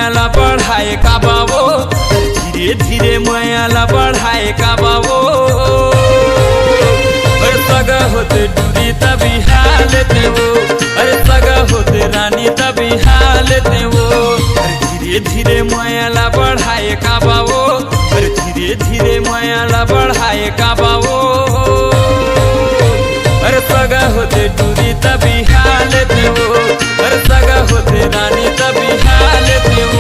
मायाला बढ़ाए का बाबो, धीरे धीरे मायाला बढ़ाए का बाबो। अरे सगा होते डूरी तभी हालते वो, अरे सगा होते रानी तभी हालते वो। अरे धीरे धीरे मायाला बढ़ाए का बाबो, अरे धीरे धीरे मायाला बढ़ाए का बाबो। अरे सगा होते डूरी तभी हालते वो, अरे सगा होते रानी तभी हालते वो।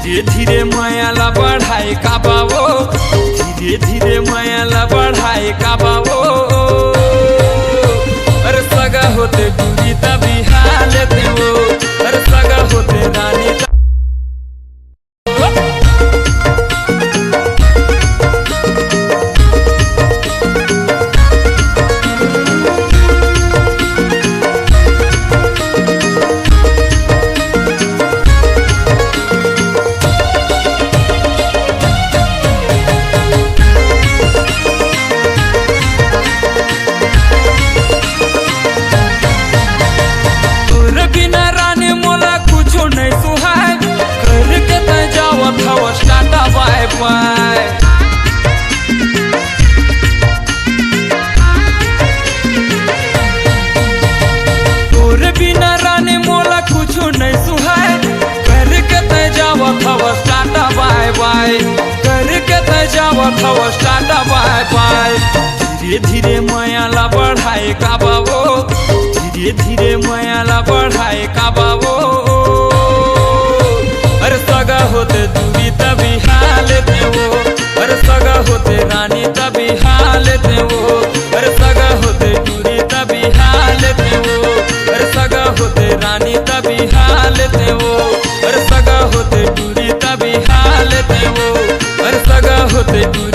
धीरे धीरे मायाला बढ़ाए का बाबो, धीरे धीरे मायाला बढ़ाए का बाबो। अरे सगा होते डूरी तभी हालते वो, अरे सगा होते रानी तोरे बिना रानी मोला कुछो नहीं सुहाय। करके तय जावत हवस टाटा बाय बाय, करके तय जावत हवस टाटा बाय बाय। धीरे धीरे मायाला बढ़ाए का बाबो, धीरे धीरे मायाला बढ़ाए का बाबो। अरे सगा होते दूरी तभी हालते वो, अरे सगा होते रानी तभी हालते वो। अरे सगा होते दूरी तभी हालते वो, अरे सगा होते रानी तभी हालते वो। अरे सगा होते दूरी तभी हालते वो, अरे सगा होते दूरी